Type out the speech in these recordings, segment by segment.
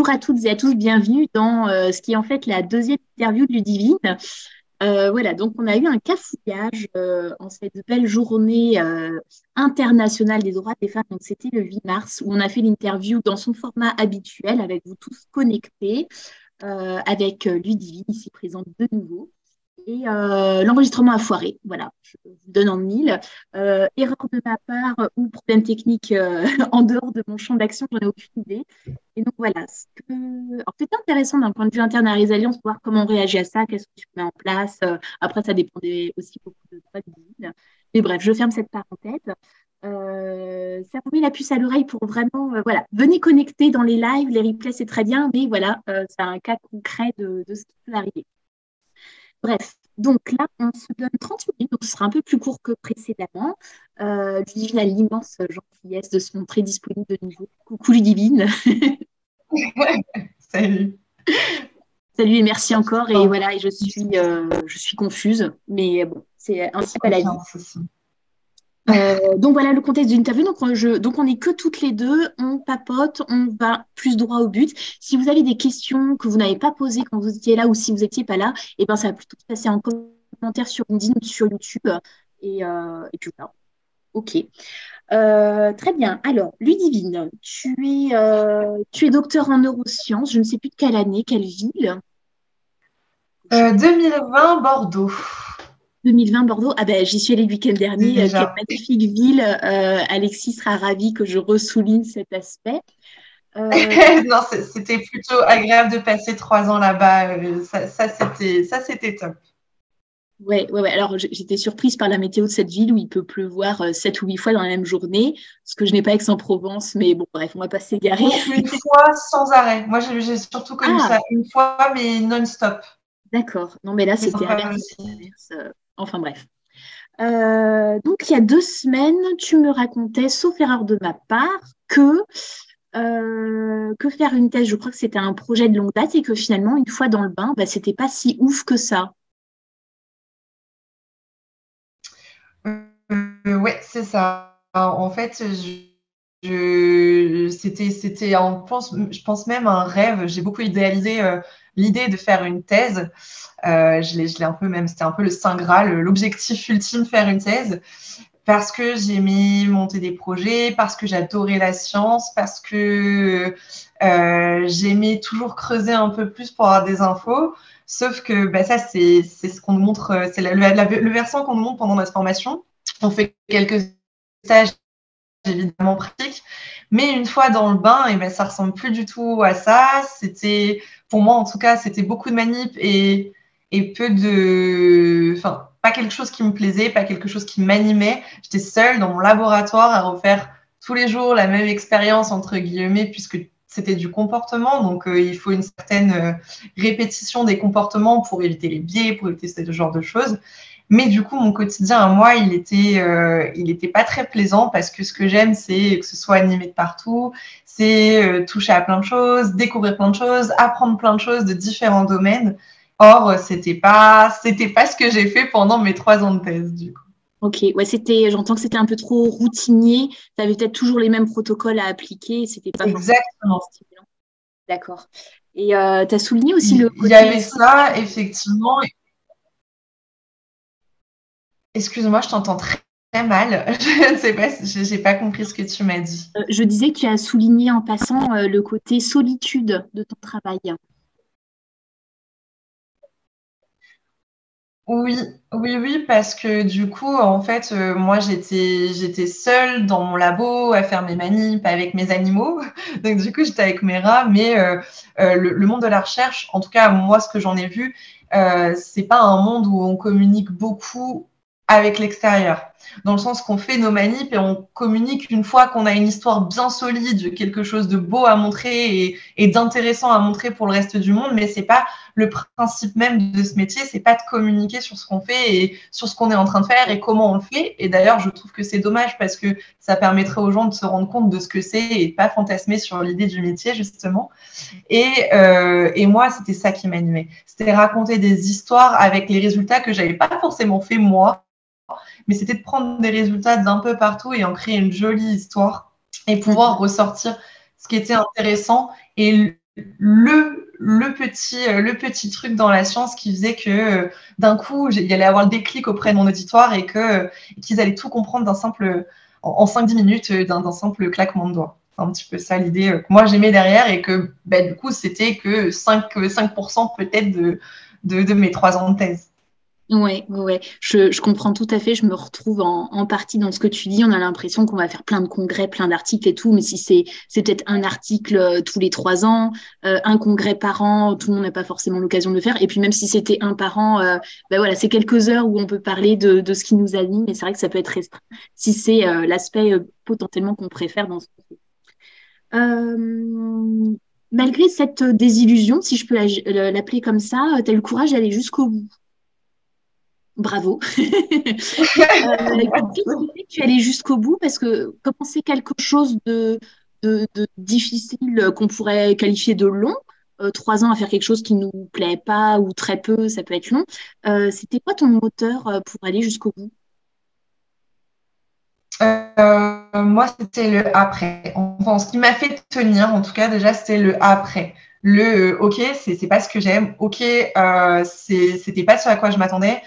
Bonjour à toutes et à tous, bienvenue dans ce qui est en fait la deuxième interview de Ludivine. Voilà, donc on a eu un cafouillage en cette belle journée internationale des droits des femmes. Donc c'était le 8 mars où on a fait l'interview dans son format habituel avec vous tous connectés, avec Ludivine ici présente de nouveau. Et l'enregistrement a foiré, voilà, je vous donne en mille. Erreur de ma part ou problème technique en dehors de mon champ d'action, j'en ai aucune idée. Et donc voilà, alors, c'est intéressant d'un point de vue interne à Résalliance, voir comment on réagit à ça, qu'est-ce que tu mets en place. Après, ça dépendait aussi beaucoup de toi, Ludivine. Mais bref, je ferme cette parenthèse. Ça vous met la puce à l'oreille pour vraiment, voilà, venez connecter dans les lives, les replays, c'est très bien, mais voilà, c'est un cas concret de ce qui peut arriver. Bref, donc là, on se donne 30 minutes, donc ce sera un peu plus court que précédemment. Ludivine a l'immense gentillesse de se montrer disponible de nouveau. Coucou Ludivine. Salut. Salut et merci encore. Et voilà, et je suis confuse, mais bon, c'est ainsi pas la vie. Donc voilà le contexte de l'interview. Donc on n'est que toutes les deux, on papote, on va plus droit au but. Si vous avez des questions que vous n'avez pas posées quand vous étiez là ou si vous n'étiez pas là, et ben ça va plutôt se passer en commentaire sur LinkedIn ou sur YouTube. Et puis voilà. Ok. Très bien. Alors, Ludivine, tu es docteur en neurosciences. Je ne sais plus de quelle année, quelle ville. 2020, Bordeaux. 2020, Bordeaux. Ah ben, j'y suis allée le week-end dernier. Quelle Déjà. magnifique ville. Alexis sera ravi que je ressouligne cet aspect. Non, c'était plutôt agréable de passer 3 ans là-bas. C'était top. Ouais. Alors, j'étais surprise par la météo de cette ville où il peut pleuvoir 7 ou 8 fois dans la même journée, ce que je n'ai pas Aix-en-Provence, mais bon, bref, on va pas s'égarer. Non, une fois sans arrêt. Moi, j'ai surtout connu ça une fois, mais non-stop. D'accord. Non, mais là, c'était Sympa averse. aussi. Enfin, bref. Donc, il y a 2 semaines, tu me racontais, sauf erreur de ma part, que faire une thèse, je crois que c'était un projet de longue date et que finalement, une fois dans le bain, bah, c'était pas si ouf que ça. Ouais, c'est ça. En fait, c'était, je pense même un rêve. J'ai beaucoup idéalisé l'idée de faire une thèse. Je l'ai un peu même, c'était un peu le Saint Graal, l'objectif ultime, faire une thèse, parce que j'aimais monter des projets, parce que j'adorais la science, parce que j'aimais toujours creuser un peu plus pour avoir des infos. Sauf que bah, ça, c'est ce qu'on nous montre, c'est le versant qu'on nous montre pendant notre formation. On fait quelques stages évidemment pratiques, mais une fois dans le bain, et ben ça ressemble plus du tout à ça. C'était, pour moi en tout cas, c'était beaucoup de manip et peu de, enfin, pas quelque chose qui me plaisait, pas quelque chose qui m'animait. J'étais seule dans mon laboratoire à refaire tous les jours la même expérience entre guillemets, puisque c'était du comportement, donc il faut une certaine répétition des comportements pour éviter les biais, pour éviter ce genre de choses. Mais du coup, mon quotidien à moi, il était pas très plaisant parce que ce que j'aime, c'est que ce soit animé de partout, c'est toucher à plein de choses, découvrir plein de choses, apprendre plein de choses de différents domaines. Or, c'était pas ce que j'ai fait pendant mes 3 ans de thèse, du coup. Ok, ouais, j'entends que c'était un peu trop routinier. Tu avais peut-être toujours les mêmes protocoles à appliquer et c'était pas forcément Exactement. stimulant. D'accord. Et tu as souligné aussi le Il y côté avait solitude. ça, effectivement. Excuse-moi, je t'entends très, très mal. Je ne sais pas, j'ai pas compris ce que tu m'as dit. Je disais que tu as souligné en passant le côté solitude de ton travail. Oui, oui, parce que du coup, en fait, moi, j'étais seule dans mon labo à faire mes manips avec mes animaux. Donc, du coup, j'étais avec mes rats, mais le monde de la recherche, en tout cas, moi, ce que j'en ai vu, c'est pas un monde où on communique beaucoup avec l'extérieur. Dans le sens qu'on fait nos manips et on communique une fois qu'on a une histoire bien solide, quelque chose de beau à montrer et d'intéressant à montrer pour le reste du monde, mais c'est pas le principe même de ce métier, c'est pas de communiquer sur ce qu'on fait et sur ce qu'on est en train de faire et comment on le fait. Et d'ailleurs, je trouve que c'est dommage parce que ça permettrait aux gens de se rendre compte de ce que c'est et de pas fantasmer sur l'idée du métier, justement. Et moi, c'était ça qui m'animait. C'était raconter des histoires avec les résultats que j'avais pas forcément fait moi, mais c'était de prendre des résultats d'un peu partout et en créer une jolie histoire et pouvoir ressortir ce qui était intéressant et le petit truc dans la science qui faisait que d'un coup, il allait avoir le déclic auprès de mon auditoire et qu'ils allaient tout comprendre en 5-10 minutes d'un simple claquement de doigts. C'est un petit peu ça l'idée que moi j'aimais derrière et que du coup, c'était que 5% peut-être de mes 3 ans de thèse. Ouais, ouais, ouais. Je comprends tout à fait. Je me retrouve en partie dans ce que tu dis. On a l'impression qu'on va faire plein de congrès, plein d'articles et tout, mais si c'est peut-être un article tous les 3 ans, un congrès par an, tout le monde n'a pas forcément l'occasion de le faire. Et puis même si c'était un par an, ben voilà, c'est quelques heures où on peut parler de ce qui nous anime, mais c'est vrai que ça peut être restreint si c'est l'aspect potentiellement qu'on préfère dans ce qu'on fait. Malgré cette désillusion, si je peux l'appeler comme ça, tu as eu le courage d'aller jusqu'au bout. Bravo. Qu'est-ce qui fait que tu es allé jusqu'au bout? Parce que commencer quelque chose de difficile qu'on pourrait qualifier de long, 3 ans à faire quelque chose qui ne nous plaît pas ou très peu, ça peut être long. C'était quoi ton moteur pour aller jusqu'au bout? Moi, c'était le après. Enfin, ce qui m'a fait tenir, en tout cas, déjà, c'était le après. OK, c'est pas ce que j'aime. OK, c'était pas ce à quoi je m'attendais.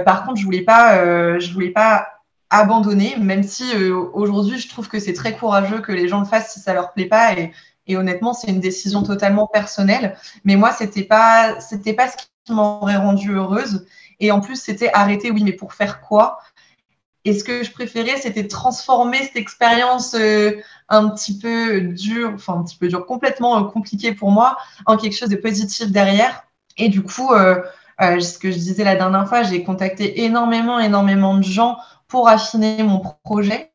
Par contre, je voulais pas abandonner, même si aujourd'hui, je trouve que c'est très courageux que les gens le fassent si ça leur plaît pas. Et honnêtement, c'est une décision totalement personnelle. Mais moi, c'était pas ce qui m'aurait rendue heureuse. Et en plus, c'était arrêter, oui, mais pour faire quoi? Et ce que je préférais, c'était transformer cette expérience un petit peu dure, complètement compliquée pour moi, en quelque chose de positif derrière. Et du coup, ce que je disais la dernière fois, j'ai contacté énormément de gens pour affiner mon projet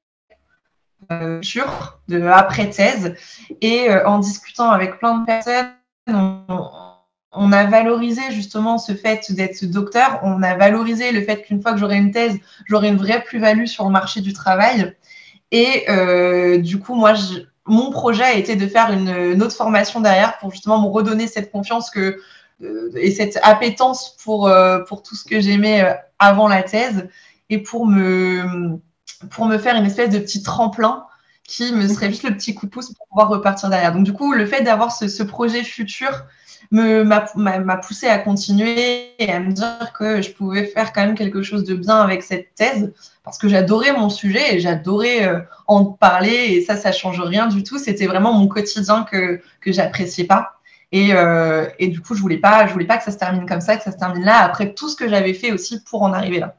de après-thèse. Et en discutant avec plein de personnes, on a valorisé justement ce fait d'être docteur. On a valorisé le fait qu'une fois que j'aurai une thèse, j'aurai une vraie plus-value sur le marché du travail. Et du coup, mon projet a été de faire une autre formation derrière pour justement me redonner cette confiance et cette appétence pour tout ce que j'aimais avant la thèse et pour me faire une espèce de petit tremplin qui me serait juste le petit coup de pouce pour pouvoir repartir derrière. Donc, du coup, le fait d'avoir ce projet futur m'a poussé à continuer et à me dire que je pouvais faire quand même quelque chose de bien avec cette thèse parce que j'adorais mon sujet et j'adorais en parler et ça change rien du tout. C'était vraiment mon quotidien que j'appréciais pas. Et du coup, je voulais pas que ça se termine comme ça, que ça se termine là, après tout ce que j'avais fait aussi pour en arriver là.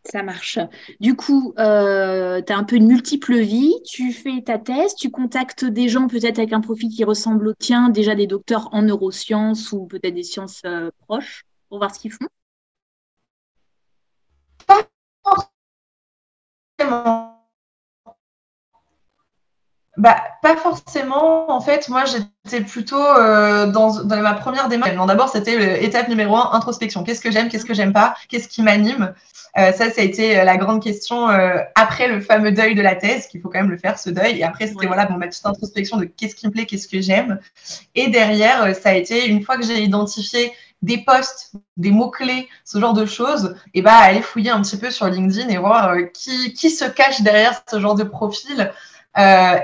Ça marche. Du coup, tu as un peu une multiple vie. Tu fais ta thèse, tu contactes des gens peut-être avec un profil qui ressemble au tien, déjà des docteurs en neurosciences ou peut-être des sciences proches, pour voir ce qu'ils font. Pas forcément. Pas forcément. En fait, moi, j'étais plutôt dans ma première démarche. Non, d'abord, c'était l'étape numéro 1, introspection. Qu'est-ce que j'aime, qu'est-ce que j'aime pas, qu'est-ce qui m'anime? Ça a été la grande question après le fameux deuil de la thèse, qu'il faut quand même le faire, ce deuil. Et après, c'était Ouais. ma petite introspection de qu'est-ce qui me plaît, qu'est-ce que j'aime. Et derrière, ça a été, une fois que j'ai identifié des posts, des mots-clés, ce genre de choses, et aller fouiller un petit peu sur LinkedIn et voir qui se cache derrière ce genre de profil.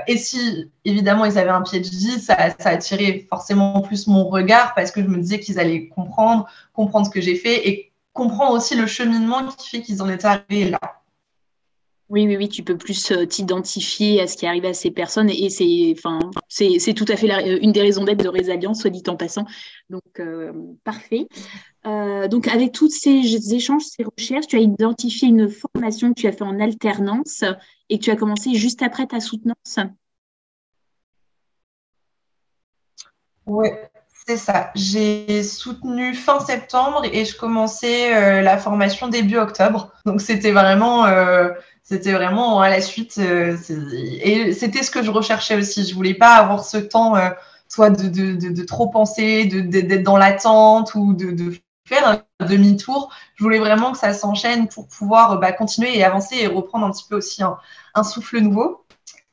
Et si, évidemment, ils avaient un PhD, ça attirait forcément plus mon regard parce que je me disais qu'ils allaient comprendre ce que j'ai fait et comprendre aussi le cheminement qui fait qu'ils en étaient arrivés là. Oui, oui, oui, tu peux plus t'identifier à ce qui arrive à ces personnes et c'est tout à fait une des raisons d'être de Résalliance, soit dit en passant. Donc, parfait. Donc, avec tous ces échanges, ces recherches, tu as identifié une formation que tu as fait en alternance et que tu as commencé juste après ta soutenance. Oui, c'est ça. J'ai soutenu fin septembre et je commençais la formation début octobre. Donc, c'était vraiment à la suite. Et c'était ce que je recherchais aussi. Je voulais pas avoir ce temps soit de trop penser, d'être dans l'attente ou de faire un demi-tour. Je voulais vraiment que ça s'enchaîne pour pouvoir continuer et avancer et reprendre un petit peu aussi un souffle nouveau.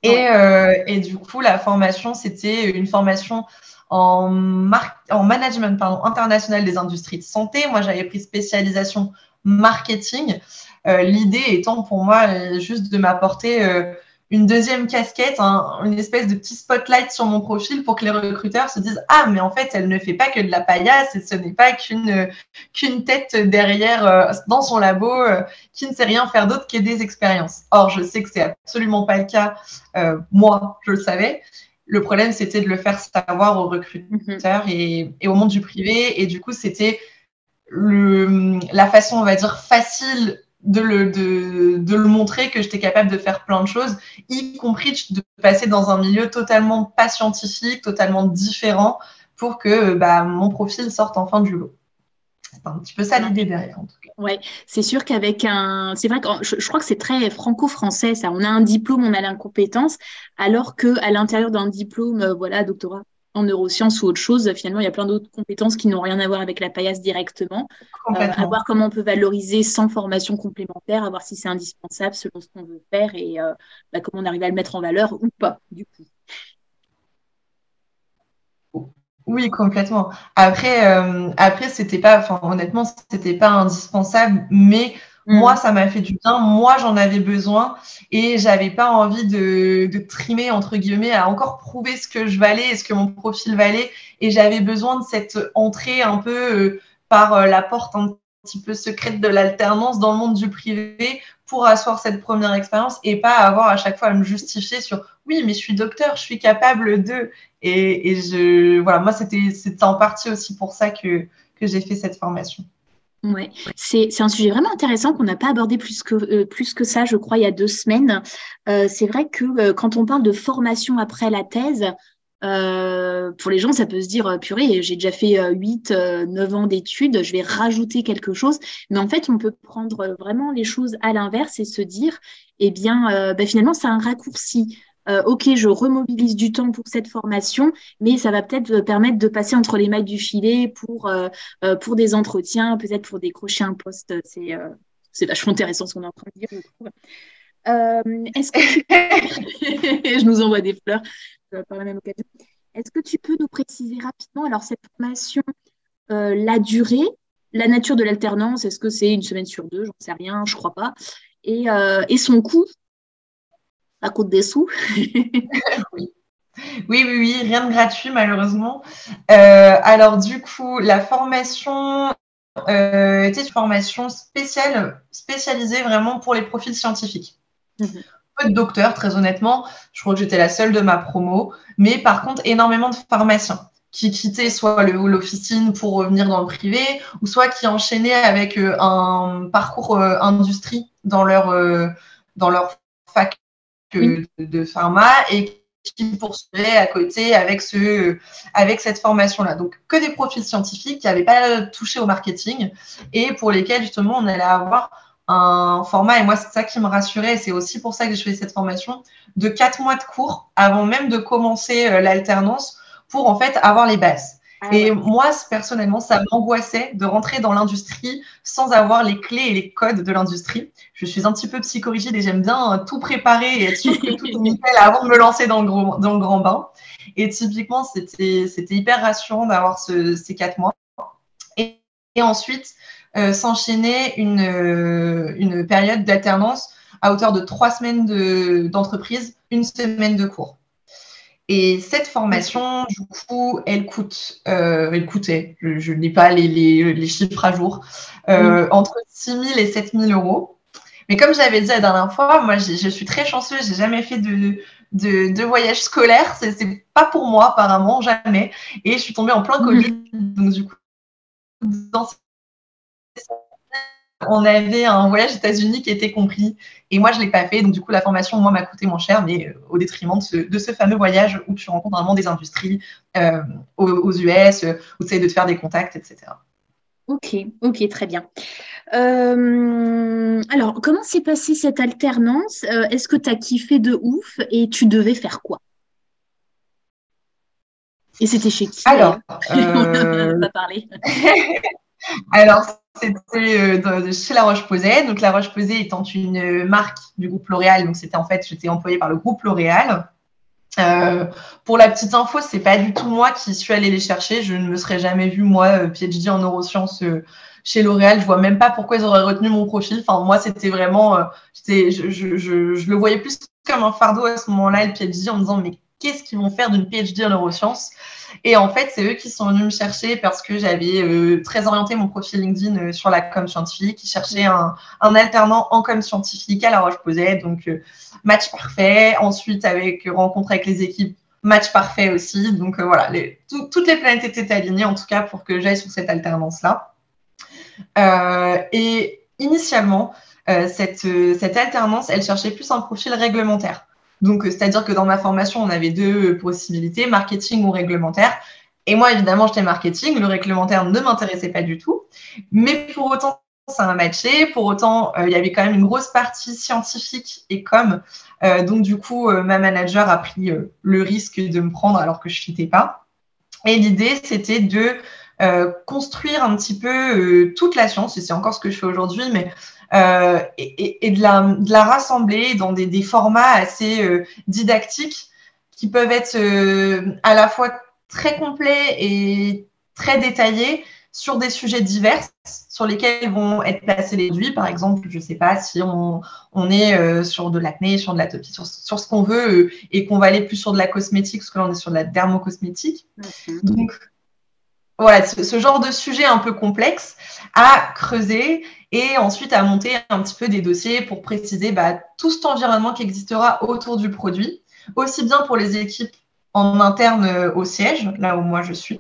Ouais. Et du coup, la formation, c'était une formation en management international des industries de santé. Moi, j'avais pris spécialisation marketing. L'idée étant pour moi juste de m'apporter une deuxième casquette, une espèce de petit spotlight sur mon profil pour que les recruteurs se disent « Ah, mais en fait, elle ne fait pas que de la paillasse et ce n'est pas qu'une tête derrière dans son labo qui ne sait rien faire d'autre que des expériences. » Or, je sais que c'est absolument pas le cas. Moi, je le savais. Le problème, c'était de le faire savoir aux recruteurs et au monde du privé. Et du coup, c'était la façon, on va dire, facile de le montrer que j'étais capable de faire plein de choses, y compris de passer dans un milieu totalement pas scientifique, totalement différent, pour que mon profil sorte enfin du lot. C'est un petit peu ça l'idée derrière, en tout cas. Ouais, c'est sûr qu'avec c'est vrai que je crois que c'est très franco-français, ça. On a un diplôme, on a l'incompétence, alors que à l'intérieur d'un diplôme, voilà, doctorat en neurosciences ou autre chose, finalement, il y a plein d'autres compétences qui n'ont rien à voir avec la paillasse directement. À voir comment on peut valoriser sans formation complémentaire, à voir si c'est indispensable selon ce qu'on veut faire et comment on arrive à le mettre en valeur ou pas, du coup. Oui, complètement. Après, c'était pas, enfin, honnêtement, c'était pas indispensable, mais moi, ça m'a fait du bien. Moi, j'en avais besoin et j'avais pas envie de trimer, entre guillemets, à encore prouver ce que je valais et ce que mon profil valait. Et j'avais besoin de cette entrée un peu par la porte un petit peu secrète de l'alternance dans le monde du privé pour asseoir cette première expérience et pas avoir à chaque fois à me justifier sur oui, mais je suis docteur, je suis capable de. Voilà, moi, c'était en partie aussi pour ça que j'ai fait cette formation. Ouais, c'est un sujet vraiment intéressant qu'on n'a pas abordé plus que ça, je crois, il y a 2 semaines. C'est vrai que quand on parle de formation après la thèse, pour les gens, ça peut se dire, purée, j'ai déjà fait 8, 9 ans d'études, je vais rajouter quelque chose. Mais en fait, on peut prendre vraiment les choses à l'inverse et se dire, eh bien, finalement, c'est un raccourci. Ok, je remobilise du temps pour cette formation, mais ça va peut-être permettre de passer entre les mailles du filet pour des entretiens, peut-être pour décrocher un poste. C'est vachement intéressant ce qu'on est en train de dire, je trouve. Est-ce que je nous envoie des fleurs par la même occasion. Est-ce que tu peux nous préciser rapidement, alors cette formation, la durée, la nature de l'alternance, est-ce que c'est une semaine sur 2, j'en sais rien, je crois pas, et son coût, à coûte des sous. Oui, rien de gratuit malheureusement. Alors du coup, la formation était une formation spécialisée vraiment pour les profils scientifiques. Peu de docteurs, très honnêtement. Je crois que j'étais la seule de ma promo. Mais par contre, énormément de pharmaciens qui quittaient soit l'officine pour revenir dans le privé, ou soit qui enchaînaient avec un parcours industrie dans leur fac de pharma et qui poursuivaient à côté avec cette formation-là. Donc, que des profils scientifiques qui n'avaient pas touché au marketing et pour lesquels, justement, on allait avoir un format, et moi, c'est ça qui me rassurait, et c'est aussi pour ça que je fais cette formation, de 4 mois de cours avant même de commencer l'alternance pour, en fait, avoir les bases. Et moi, personnellement, ça m'angoissait de rentrer dans l'industrie sans avoir les clés et les codes de l'industrie. Je suis un petit peu psychorigide et j'aime bien tout préparer et être sûre que tout est nickel avant de me lancer dans le grand bain. Et typiquement, c'était hyper rassurant d'avoir ces 4 mois. Et ensuite, s'enchaîner une période d'alternance à hauteur de 3 semaines d'entreprise, 1 semaine de cours. Et cette formation, du coup, elle coûtait, je n'ai pas les chiffres à jour, entre 6 000 et 7 000 euros. Mais comme j'avais dit la dernière fois, moi, je suis très chanceuse, j'ai jamais fait de voyage scolaire, c'est pas pour moi apparemment, jamais. Et je suis tombée en plein Covid, donc du coup, on avait un voyage aux États-Unis qui était compris et moi je l'ai pas fait, donc du coup la formation moi m'a coûté moins cher, mais au détriment de ce fameux voyage où tu rencontres vraiment des industries aux US, où tu essaies de te faire des contacts, etc. Ok, très bien. Alors, comment s'est passée cette alternance? Est-ce que tu as kiffé de ouf et tu devais faire quoi? Et c'était chez qui? Alors, on n'en a pas parlé. Alors, c'était chez La Roche-Posay. Donc, La Roche-Posay étant une marque du groupe L'Oréal. Donc, c'était en fait, j'étais employée par le groupe L'Oréal. Pour la petite info, c'est pas du tout moi qui suis allée les chercher. Je ne me serais jamais vue, moi, PhD en neurosciences chez L'Oréal. Je vois même pas pourquoi ils auraient retenu mon profil. Enfin, moi, c'était vraiment, je le voyais plus comme un fardeau à ce moment-là, le PhD, en me disant, mais qu'est-ce qu'ils vont faire d'une PhD en neurosciences? Et en fait, c'est eux qui sont venus me chercher parce que j'avais très orienté mon profil LinkedIn sur la com scientifique. Ils cherchaient un alternant en com scientifique à La Roche-Posay, donc match parfait. Ensuite, avec rencontre avec les équipes, match parfait aussi. Donc voilà, toutes les planètes étaient alignées, en tout cas, pour que j'aille sur cette alternance-là. Et initialement, cette alternance, elle cherchait plus un profil réglementaire. Donc, c'est-à-dire que dans ma formation, on avait deux possibilités, marketing ou réglementaire. Et moi, évidemment, j'étais marketing. Le réglementaire ne m'intéressait pas du tout. Mais pour autant, ça a matché. Pour autant, il y avait quand même une grosse partie scientifique et com. Donc, du coup, ma manager a pris le risque de me prendre alors que je ne fitais pas. Et l'idée, c'était de construire un petit peu toute la science, et c'est encore ce que je fais aujourd'hui, mais et de la rassembler dans des formats assez didactiques qui peuvent être à la fois très complets et très détaillés sur des sujets divers sur lesquels vont être placés les produits. Par exemple, je ne sais pas si on est sur de l'acné, sur de l'atopie, sur ce qu'on veut et qu'on va aller plus sur de la cosmétique, parce que là, on est sur de la dermocosmétique. Donc, voilà, ce genre de sujet un peu complexe à creuser et ensuite à monter un petit peu des dossiers pour préciser tout cet environnement qui existera autour du produit, aussi bien pour les équipes en interne au siège, là où moi je suis,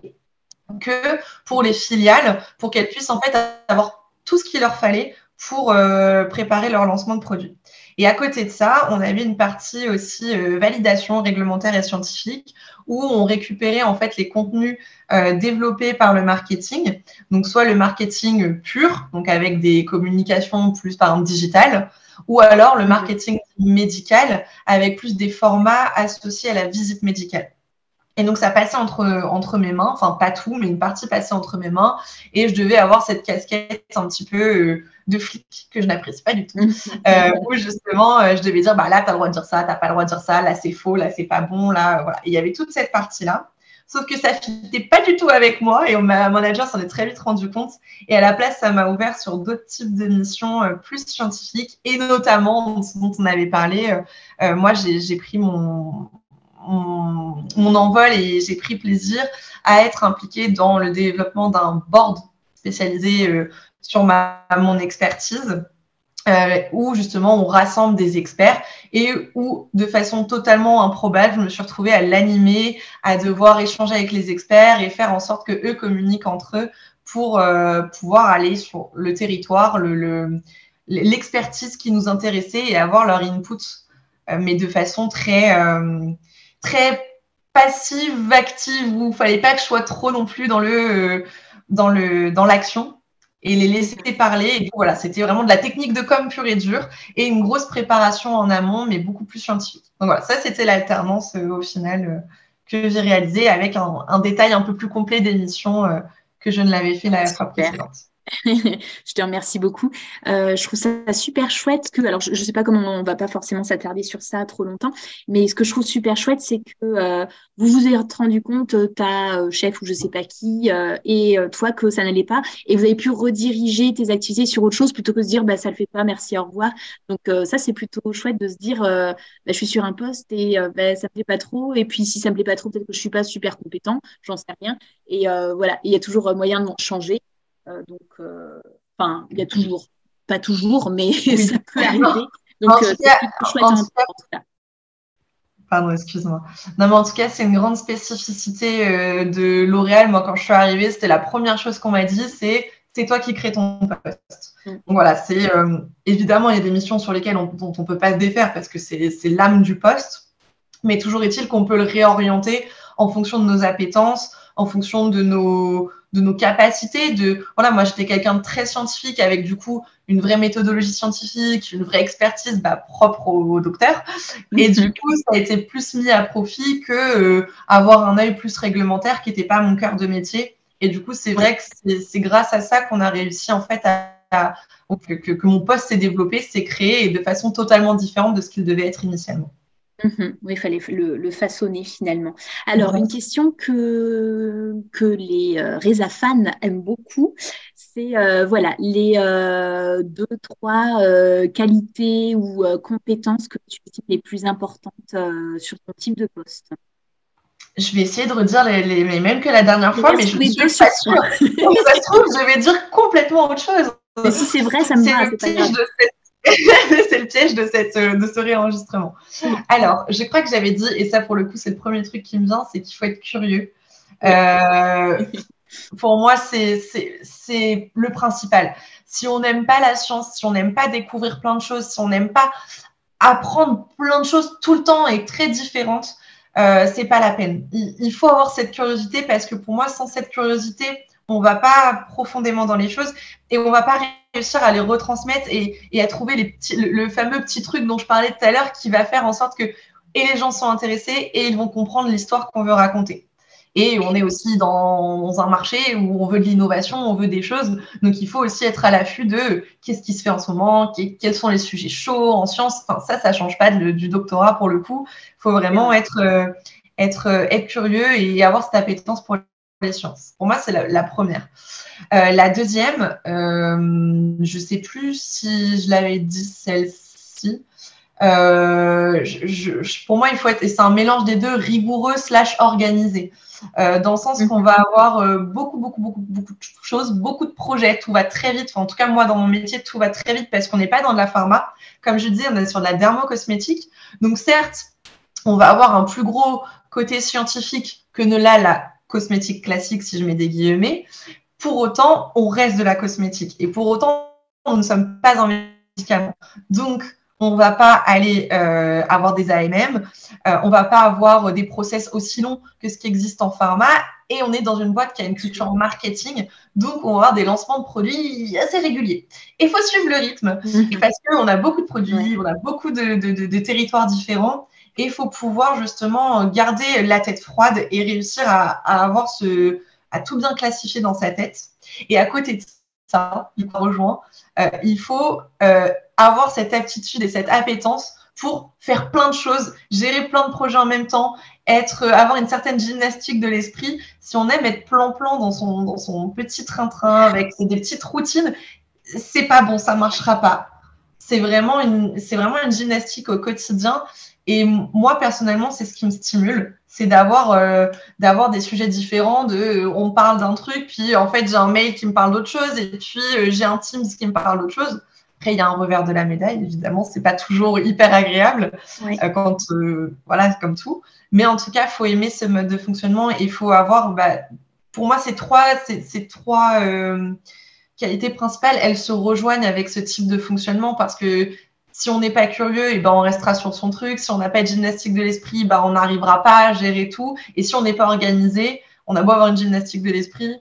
que pour les filiales, pour qu'elles puissent en fait avoir tout ce qu'il leur fallait pour préparer leur lancement de produit. Et à côté de ça, on avait une partie aussi validation réglementaire et scientifique où on récupérait en fait les contenus développés par le marketing. Donc soit le marketing pur, donc avec des communications plus par exemple digitales, ou alors le marketing médical avec plus des formats associés à la visite médicale. Et donc, ça passait entre mes mains, enfin pas tout, mais une partie passait entre mes mains. Et je devais avoir cette casquette un petit peu de flic que je n'apprécie pas du tout. Où justement, je devais dire, là, tu as le droit de dire ça, tu n'as pas le droit de dire ça, là, c'est faux, là, c'est pas bon, là, voilà. Et il y avait toute cette partie-là. Sauf que ça ne fitait pas du tout avec moi et ma manager s'en est très vite rendu compte. Et à la place, ça m'a ouvert sur d'autres types de missions plus scientifiques et notamment, dont on avait parlé, moi, j'ai pris mon envol et j'ai pris plaisir à être impliquée dans le développement d'un board spécialisé sur mon expertise, où justement on rassemble des experts et où de façon totalement improbable, je me suis retrouvée à l'animer, à devoir échanger avec les experts et faire en sorte que eux communiquent entre eux pour pouvoir aller sur le territoire, l'expertise qui nous intéressait et avoir leur input, mais de façon très passive, active, où il ne fallait pas que je sois trop non plus dans l'action et les laisser parler. Et donc, voilà, c'était vraiment de la technique de com pure et dure et une grosse préparation en amont, mais beaucoup plus scientifique. Donc voilà, ça, c'était l'alternance au final que j'ai réalisée avec un détail un peu plus complet des missions que je ne l'avais fait la fois précédente. Je te remercie beaucoup. Je trouve ça super chouette que, alors je ne sais pas comment, on va pas forcément s'attarder sur ça trop longtemps, mais ce que je trouve super chouette, c'est que vous vous êtes rendu compte, ta chef ou je sais pas qui, et toi, que ça n'allait pas, et vous avez pu rediriger tes activités sur autre chose plutôt que de se dire, ça le fait pas, merci, au revoir. Donc ça, c'est plutôt chouette de se dire, je suis sur un poste et ça me plaît pas trop, et puis si ça me plaît pas trop, peut-être que je suis pas super compétent, j'en sais rien. Et voilà, il y a toujours moyen de changer. Donc, il y a toujours, pas toujours, mais oui. ça peut arriver. Donc, c'est plutôt chouette en tout cas. Pardon, excuse-moi. Non, mais en tout cas, c'est une grande spécificité de L'Oréal. Moi, quand je suis arrivée, c'était la première chose qu'on m'a dit, c'est toi qui crée ton poste. Donc voilà, c'est évidemment, il y a des missions sur lesquelles dont on ne peut pas se défaire parce que c'est l'âme du poste. Mais toujours est-il qu'on peut le réorienter en fonction de nos appétences, en fonction de nos capacités. Voilà, moi, j'étais quelqu'un de très scientifique avec du coup une vraie méthodologie scientifique, une vraie expertise propre au docteur. Et du coup, ça a été plus mis à profit que avoir un œil plus réglementaire qui n'était pas mon cœur de métier. Et du coup, c'est vrai que c'est grâce à ça qu'on a réussi en fait que mon poste s'est développé, s'est créé et de façon totalement différente de ce qu'il devait être initialement. Oui, il fallait le façonner finalement. Alors, une question que les Reza fans aiment beaucoup, c'est voilà, les deux, trois qualités ou compétences que tu estimes les plus importantes sur ton type de poste. Je vais essayer de redire les mêmes que la dernière Je fois, mais laisse je ne les deux suis pas sur toi. sûre. Donc, ça se trouve, je vais dire complètement autre chose. Mais si c'est vrai, ça me C'est va, le c'est pas piège grave. de c'est le piège de ce réenregistrement. Oui, Alors, je crois que j'avais dit, et ça pour le coup, c'est le premier truc qui me vient, c'est qu'il faut être curieux. oui. Pour moi, c'est le principal. Si on n'aime pas la science, si on n'aime pas découvrir plein de choses, si on n'aime pas apprendre plein de choses tout le temps et très différentes, c'est pas la peine. Il faut avoir cette curiosité parce que pour moi, sans cette curiosité, on va pas profondément dans les choses et on va pas réussir à les retransmettre et à trouver le fameux petit truc dont je parlais tout à l'heure qui va faire en sorte que et les gens sont intéressés et ils vont comprendre l'histoire qu'on veut raconter. Et on est aussi dans un marché où on veut de l'innovation, on veut des choses. Donc, il faut aussi être à l'affût de qu'est-ce qui se fait en ce moment, quels sont les sujets chauds en sciences. Enfin, ça change pas du doctorat pour le coup. Il faut vraiment être curieux et avoir cette appétence pour les sciences. Pour moi, c'est la première. La deuxième, je sais plus si je l'avais dit celle-ci. Pour moi, il faut être, et c'est un mélange des deux, rigoureux / organisé. Dans le sens qu'on va avoir beaucoup de choses, beaucoup de projets, tout va très vite. Enfin, en tout cas, moi, dans mon métier, tout va très vite parce qu'on n'est pas dans de la pharma. Comme je dis, on est sur de la dermocosmétique. Donc, certes, on va avoir un plus gros côté scientifique que ne l'a la cosmétique classique, si je mets des guillemets. Pour autant, on reste de la cosmétique. Et pour autant, nous ne sommes pas un médicament. Donc, on ne va pas aller avoir des AMM, on ne va pas avoir des process aussi longs que ce qui existe en pharma, et on est dans une boîte qui a une culture en marketing, donc on va avoir des lancements de produits assez réguliers. Et il faut suivre le rythme, parce qu'on a beaucoup de produits, on a beaucoup de territoires différents, et il faut pouvoir justement garder la tête froide et réussir à avoir à tout bien classifier dans sa tête. Et à côté de ça, il rejoint, il faut avoir cette aptitude et cette appétence pour faire plein de choses, gérer plein de projets en même temps, avoir une certaine gymnastique de l'esprit. Si on aime être plan-plan dans son petit train-train avec des petites routines, c'est pas bon, ça marchera pas. C'est vraiment une gymnastique au quotidien. Et moi, personnellement, c'est ce qui me stimule, c'est d'avoir des sujets différents. On parle d'un truc, puis en fait, j'ai un mail qui me parle d'autre chose, et puis j'ai un Teams qui me parle d'autre chose. Après, il y a un revers de la médaille, évidemment, c'est pas toujours hyper agréable voilà, comme tout. Mais en tout cas, il faut aimer ce mode de fonctionnement et il faut avoir, pour moi, ces trois qualités principales, elles se rejoignent avec ce type de fonctionnement parce que si on n'est pas curieux, on restera sur son truc. Si on n'a pas de gymnastique de l'esprit, on n'arrivera pas à gérer tout. Et si on n'est pas organisé, on a beau avoir une gymnastique de l'esprit,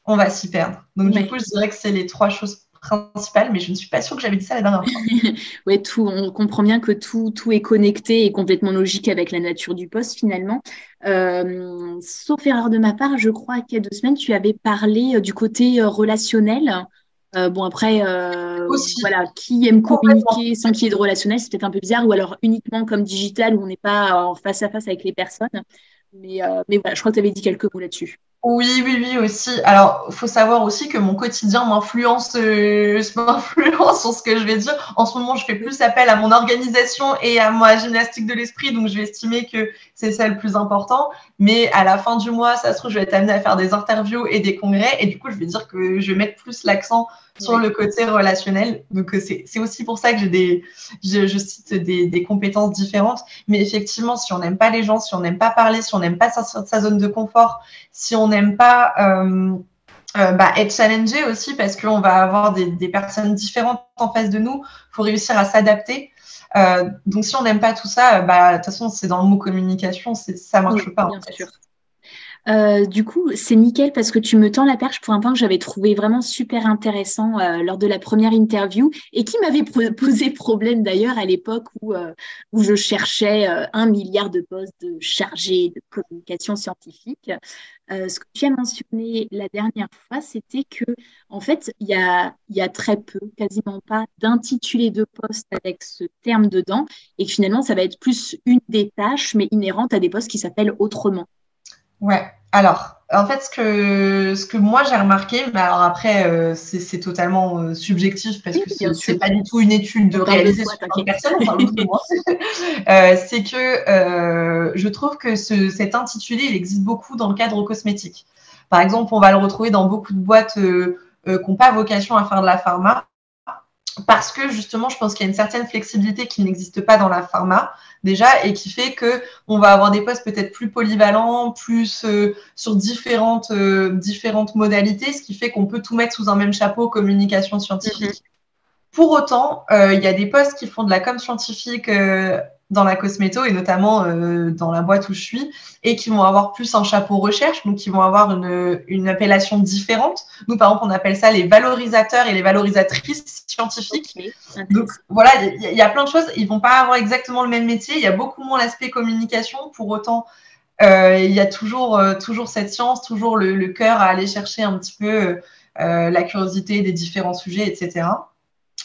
on va s'y perdre. Donc, du coup, je dirais que c'est les trois choses principales, mais je ne suis pas sûre que j'avais dit ça la dernière fois. Oui, on comprend bien que tout est connecté et complètement logique avec la nature du poste finalement. Sauf erreur de ma part, je crois qu'il y a 2 semaines, tu avais parlé du côté relationnel. Bon, après, voilà, qui aime communiquer sans qu'il y ait de relationnel, c'est peut-être un peu bizarre, ou alors uniquement comme digital où on n'est pas en face à face avec les personnes. Mais voilà, je crois que tu avais dit quelques mots là-dessus. Oui, aussi. Alors, il faut savoir aussi que mon quotidien m'influence sur ce que je vais dire. En ce moment, je fais plus appel à mon organisation et à ma gymnastique de l'esprit, donc je vais estimer que c'est ça le plus important. Mais à la fin du mois, ça se trouve, je vais être amenée à faire des interviews et des congrès, et du coup, je vais dire que je vais mettre plus l'accent sur le côté relationnel. Donc, c'est aussi pour ça que je cite des compétences différentes. Mais effectivement, si on n'aime pas les gens, si on n'aime pas parler, si on n'aime pas sortir de sa zone de confort, si on n'aime pas être challengé aussi parce qu'on va avoir des personnes différentes en face de nous, il faut réussir à s'adapter. Donc, si on n'aime pas tout ça, de toute façon, c'est dans le mot communication, ça ne marche pas. Bien sûr. Du coup, c'est nickel parce que tu me tends la perche pour un point que j'avais trouvé vraiment super intéressant lors de la première interview et qui m'avait posé problème d'ailleurs à l'époque où je cherchais 1 milliard de postes de chargé de communication scientifique. Ce que tu as mentionné la dernière fois, c'était que en fait, il y a très peu, quasiment pas, d'intitulés de postes avec ce terme dedans et que finalement, ça va être plus une des tâches, mais inhérente à des postes qui s'appellent autrement. Ouais. Alors, en fait, ce que moi j'ai remarqué, mais alors après, c'est totalement subjectif parce Oui, que bien c'est sûr. pas du tout une étude de On parle de réaliser toi, sur plein de t'inquiète. personnes, on parle de moi. C'est que je trouve que cet intitulé, il existe beaucoup dans le cadre cosmétique. Par exemple, on va le retrouver dans beaucoup de boîtes qui n'ont pas vocation à faire de la pharma. Parce que justement, je pense qu'il y a une certaine flexibilité qui n'existe pas dans la pharma déjà et qui fait que on va avoir des postes peut-être plus polyvalents, plus sur différentes modalités, ce qui fait qu'on peut tout mettre sous un même chapeau, communication Mhm. scientifique. Pour autant, il y a des postes qui font de la com scientifique dans la cosméto et notamment dans la boîte où je suis et qui vont avoir plus un chapeau recherche, donc qui vont avoir une appellation différente. Nous, par exemple, on appelle ça les valorisateurs et les valorisatrices scientifiques. Ok, Donc intéressant. voilà, il y a plein de choses. Ils vont pas avoir exactement le même métier. Il y a beaucoup moins l'aspect communication. Pour autant, il y a toujours cette science, toujours le cœur à aller chercher un petit peu la curiosité des différents sujets, etc.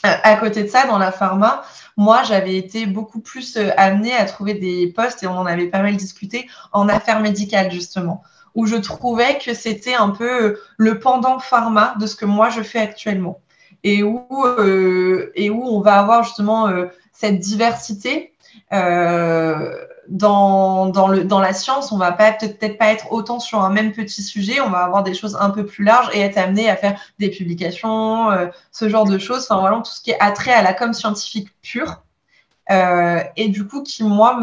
À côté de ça, dans la pharma, moi, j'avais été beaucoup plus amenée à trouver des postes, et on en avait pas mal discuté, en affaires médicales, justement, où je trouvais que c'était un peu le pendant pharma de ce que moi, je fais actuellement. Et où on va avoir justement cette diversité. Dans la science, on va peut-être pas être autant sur un même petit sujet, on va avoir des choses un peu plus larges et être amené à faire des publications, ce genre de choses, enfin vraiment tout ce qui est attrait à la com scientifique pure. Et du coup, qui moi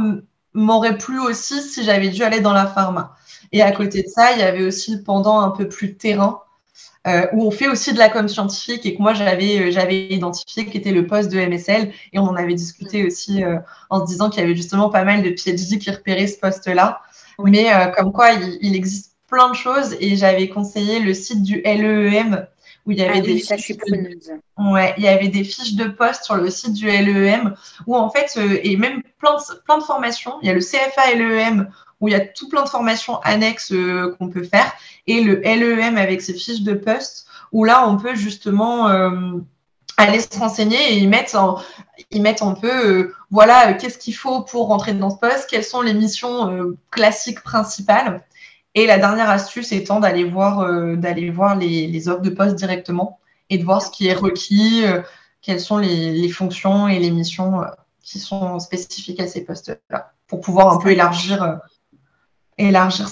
m'aurait plu aussi si j'avais dû aller dans la pharma. Et à Ok. côté de ça, il y avait aussi le pendant un peu plus terrain, où on fait aussi de la com scientifique et que moi j'avais identifié qui était le poste de MSL et on en avait Mm. discuté aussi en se disant qu'il y avait justement pas mal de PhD qui repéraient ce poste-là. Oui. Mais comme quoi il existe plein de choses et j'avais conseillé le site du LEEM où il y Ah avait des oui, ça, je suis fiches preneuse. ouais, il y avait des fiches de poste sur le site du LEEM où en fait, et même plein de formations, il y a le CFA LEEM où il y a tout plein de formations annexes qu'on peut faire et le LEEM avec ses fiches de poste où là, on peut justement aller se renseigner et ils mettent un peu, voilà, qu'est-ce qu'il faut pour rentrer dans ce poste, quelles sont les missions classiques principales. Et la dernière astuce étant d'aller voir les offres de poste directement et de voir ce Bien. qui est requis, quelles sont les fonctions et les missions qui sont spécifiques à ces postes-là, pour pouvoir un peu Ça marche. élargir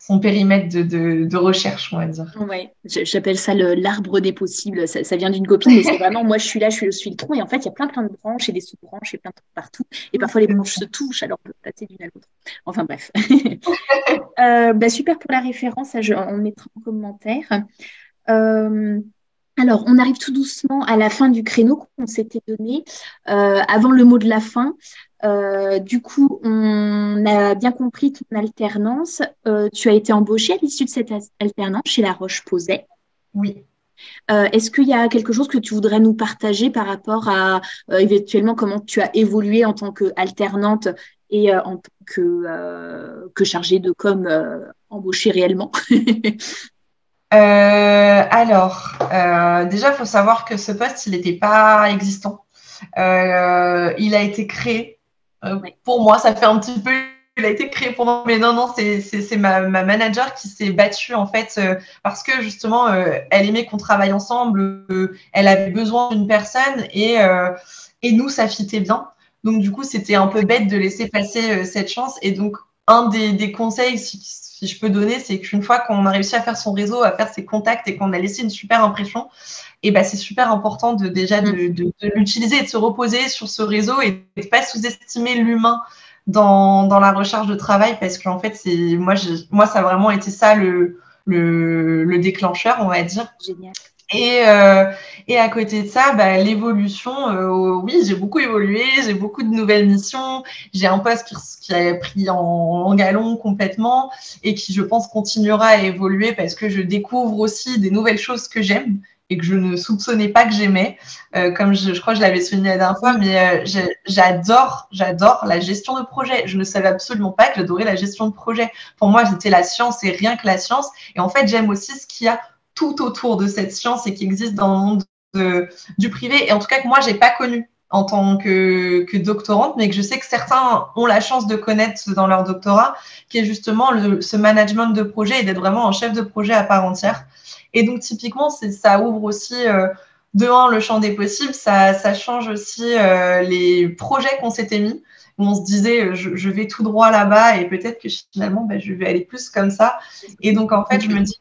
son périmètre de recherche, on va dire. Ouais, j'appelle ça l'arbre des possibles. Ça vient d'une copine, mais c'est vraiment, moi, je suis là, je suis le tronc. Et en fait, il y a plein de branches et des sous-branches et plein de trucs partout. Et parfois, les branches se touchent, alors on peut passer d'une à l'autre. Enfin, bref. Bah, super pour la référence, ça, on le mettra en commentaire. Euh, alors, on arrive tout doucement à la fin du créneau qu'on s'était donné. Avant le mot de la fin, du coup, on a bien compris ton alternance. Tu as été embauchée à l'issue de cette alternance chez La Roche-Posay. Oui. Est-ce qu'il y a quelque chose que tu voudrais nous partager par rapport à éventuellement comment tu as évolué en tant qu'alternante et en tant que chargée de com embauchée réellement? Alors, déjà, il faut savoir que ce poste, il n'était pas existant. Il a été créé. Ouais. Pour moi, ça fait un petit peu. Il a été créé pour moi, mais non, non, c'est ma manager qui s'est battue en fait parce que justement, elle aimait qu'on travaille ensemble. Elle avait besoin d'une personne et nous, ça fitait bien. Donc du coup, c'était un peu bête de laisser passer cette chance. Et donc, un des conseils, si je peux donner, c'est qu'une fois qu'on a réussi à faire son réseau, à faire ses contacts et qu'on a laissé une super impression, et ben c'est super important déjà Mm. de l'utiliser et de se reposer sur ce réseau et de ne pas sous-estimer l'humain dans la recherche de travail parce qu'en fait, moi, ça a vraiment été ça le déclencheur, on va dire. Génial. Et, euh, et à côté de ça, bah, l'évolution, oui, j'ai beaucoup évolué, j'ai beaucoup de nouvelles missions, j'ai un poste qui a pris en galon complètement et qui, je pense, continuera à évoluer parce que je découvre aussi des nouvelles choses que j'aime et que je ne soupçonnais pas que j'aimais. Comme je crois que je l'avais souligné la dernière fois, mais j'adore la gestion de projet. Je ne savais absolument pas que j'adorais la gestion de projet. Pour moi, c'était la science et rien que la science. Et en fait, j'aime aussi ce qu'il y a tout autour de cette science et qui existe dans le monde du privé. Et en tout cas, que moi, j'ai pas connu en tant que doctorante, mais que je sais que certains ont la chance de connaître dans leur doctorat, qui est justement ce management de projet et d'être vraiment un chef de projet à part entière. Et donc, typiquement, ça ouvre aussi, de un, le champ des possibles, ça change aussi les projets qu'on s'était mis, où on se disait, je vais tout droit là-bas et peut-être que finalement, ben, je vais aller plus comme ça. Et donc, en fait, je me dis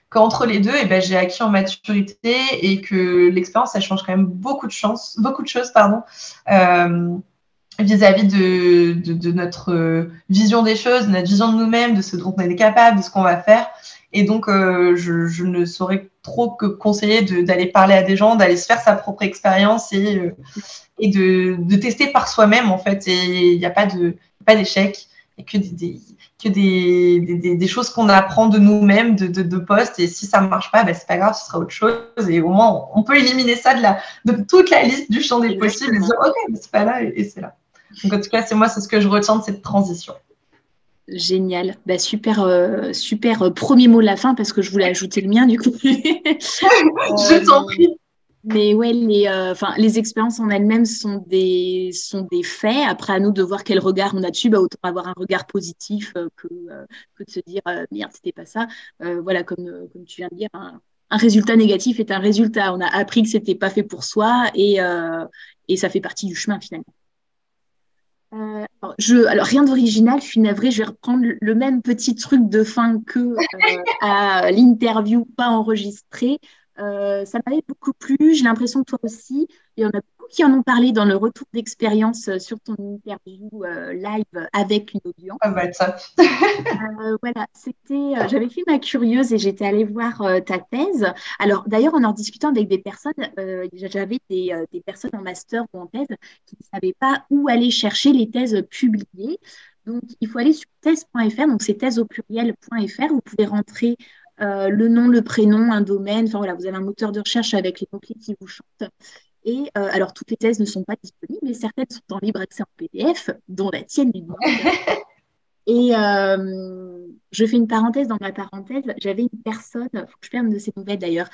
qu'entre les deux, eh ben, j'ai acquis en maturité et que l'expérience, ça change quand même beaucoup de choses, vis-à-vis de notre vision des choses, de notre vision de nous-mêmes, de ce dont on est capable, de ce qu'on va faire. Et donc, je ne saurais trop que conseiller d'aller parler à des gens, d'aller se faire sa propre expérience et de tester par soi-même, en fait. Et il n'y a pas d'échec, il n'y a que des choses qu'on apprend de nous-mêmes, de postes. Et si ça ne marche pas, ben, c'est pas grave, ce sera autre chose. Et au moins, on peut éliminer ça de toute la liste du champ des possibles et dire, OK, c'est pas là et c'est là. Donc, en tout cas, c'est ce que je retiens de cette transition. Génial. Bah, super, super premier mot de la fin parce que je voulais ajouter le mien du coup. Je t'en prie. Mais ouais, les expériences en elles-mêmes sont des faits. Après, à nous de voir quel regard on a dessus. Bah, autant avoir un regard positif que de se dire merde, c'était pas ça. Voilà, comme tu viens de dire, un résultat négatif est un résultat. On a appris que c'était pas fait pour soi et ça fait partie du chemin finalement. Alors, rien d'original, je suis navrée, je vais reprendre le même petit truc de fin que à l'interview pas enregistrée. Ça m'avait beaucoup plu, j'ai l'impression que toi aussi. Il y en a beaucoup qui en ont parlé dans le retour d'expérience sur ton interview live avec une audience. Ah bah, ça. Voilà, j'avais fait ma curieuse et j'étais allée voir ta thèse. Alors, d'ailleurs, en discutant avec des personnes, j'avais des personnes en master ou en thèse qui ne savaient pas où aller chercher les thèses publiées. Donc, il faut aller sur thèse.fr, donc c'est thèse au pluriel.fr. Vous pouvez rentrer le nom, le prénom, un domaine. Enfin, voilà, vous avez un moteur de recherche avec les mots-clés qui vous chantent. Et alors, toutes les thèses ne sont pas disponibles, mais certaines sont en libre accès en PDF, dont la tienne, Lydie. Et je fais une parenthèse dans ma parenthèse. J'avais une personne, faut que je perde de ses nouvelles d'ailleurs,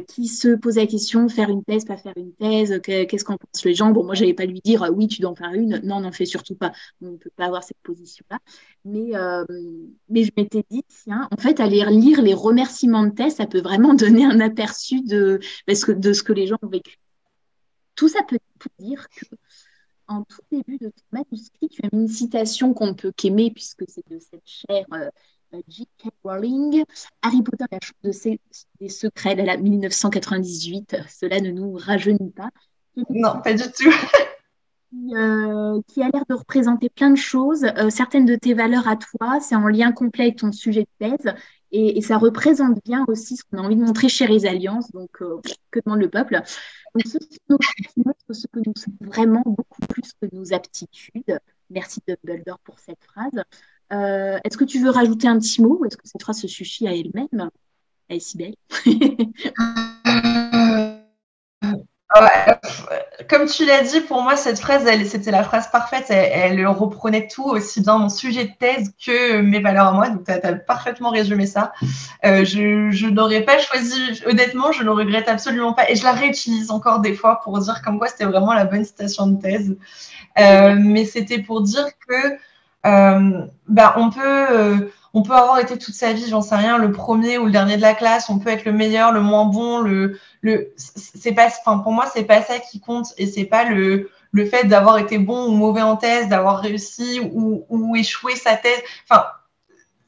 qui se posait la question, faire une thèse, pas faire une thèse, qu'est-ce qu'en pensent les gens? Bon, moi, je n'allais pas lui dire, oui, tu dois en faire une. Non, n'en fais surtout pas. On ne peut pas avoir cette position-là. Mais je m'étais dit, tiens, en fait, aller lire les remerciements de thèse, ça peut vraiment donner un aperçu de ce que les gens ont vécu. Tout ça peut dire que en tout début de ton manuscrit, tu as mis une citation qu'on ne peut qu'aimer puisque c'est de cette chère J.K. Rowling, Harry Potter, la chambre des secrets, de la 1998. Cela ne nous rajeunit pas. Non, pas du tout. Qui a l'air de représenter plein de choses. Certaines de tes valeurs à toi, c'est en lien complet avec ton sujet de thèse. Et ça représente bien aussi ce qu'on a envie de montrer chez les Alliances. Donc, que demande le peuple? Donc, ce qui montre ce que nous sommes vraiment beaucoup plus que nos aptitudes. Merci Dumbledore pour cette phrase. Est-ce que tu veux rajouter un petit mot ou est-ce que cette phrase se suffit à elle-même? Elle est si belle. Ouais, comme tu l'as dit, pour moi, cette phrase, c'était la phrase parfaite. Elle reprenait tout, aussi bien mon sujet de thèse que mes valeurs à moi. Donc, tu as parfaitement résumé ça. Je n'aurais pas choisi, honnêtement, je ne regrette absolument pas. Et je la réutilise encore des fois pour dire comme quoi c'était vraiment la bonne citation de thèse. Mais c'était pour dire que on peut avoir été toute sa vie, j'en sais rien, le premier ou le dernier de la classe, on peut être le meilleur, le moins bon, c'est pas, enfin, pour moi, c'est pas ça qui compte et c'est pas le fait d'avoir été bon ou mauvais en thèse, d'avoir réussi ou échoué sa thèse. Enfin,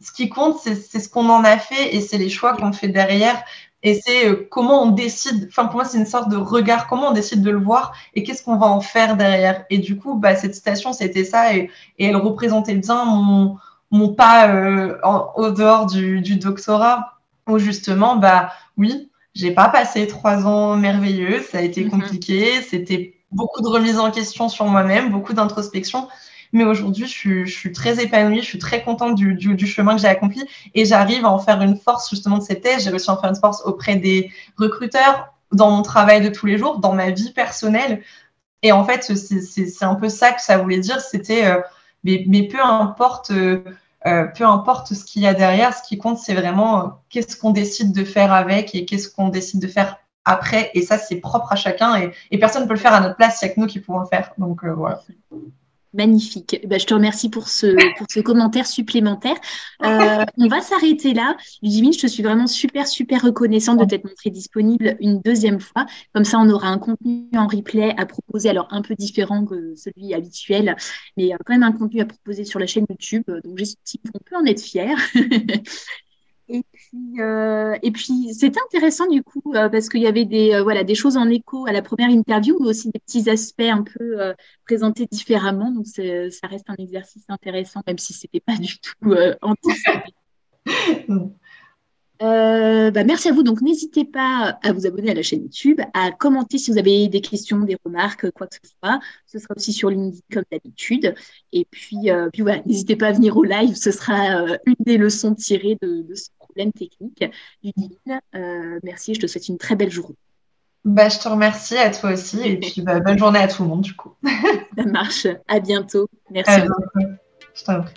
ce qui compte, c'est ce qu'on en a fait et c'est les choix qu'on fait derrière. Et c'est comment on décide, enfin pour moi c'est une sorte de regard, comment on décide de le voir et qu'est-ce qu'on va en faire derrière. Et du coup, cette citation, c'était ça et elle représentait bien mon pas au dehors du doctorat où justement, oui, J'ai pas passé 3 ans merveilleux, ça a été Mhm. compliqué, c'était beaucoup de remise en question sur moi-même, beaucoup d'introspection. Mais aujourd'hui, je suis très épanouie, je suis très contente du chemin que j'ai accompli et j'arrive à en faire une force justement de cette thèse. J'ai réussi à en faire une force auprès des recruteurs, dans mon travail de tous les jours, dans ma vie personnelle. Et en fait, c'est un peu ça que ça voulait dire. C'était, mais peu importe ce qu'il y a derrière, ce qui compte, c'est vraiment qu'est-ce qu'on décide de faire avec et qu'est-ce qu'on décide de faire après. Et ça, c'est propre à chacun et personne ne peut le faire à notre place. Il n'y a que nous qui pouvons le faire. Donc voilà. Magnifique. Ben, je te remercie pour ce commentaire supplémentaire. On va s'arrêter là. Ludivine, je te suis vraiment super, super reconnaissante de t'être montrée disponible une deuxième fois. Comme ça, on aura un contenu en replay à proposer, alors un peu différent que celui habituel, mais quand même un contenu à proposer sur la chaîne YouTube. Donc, j'estime qu'on peut en être fier. Et puis c'était intéressant du coup parce qu'il y avait voilà, des choses en écho à la première interview, mais aussi des petits aspects un peu présentés différemment. Donc ça reste un exercice intéressant, même si c'était pas du tout anticipé. Bah, merci à vous. Donc n'hésitez pas à vous abonner à la chaîne YouTube, à commenter si vous avez des questions, des remarques, quoi que ce soit. Ce sera aussi sur LinkedIn comme d'habitude. Et puis voilà, n'hésitez pas à venir au live. Ce sera une des leçons tirées de ce problème technique du Divine. Merci, je te souhaite une très belle journée. Bah, je te remercie à toi aussi et puis bah, bonne journée à tout le monde du coup. Ça marche. À bientôt. Merci À encore. bientôt. Je t'en prie.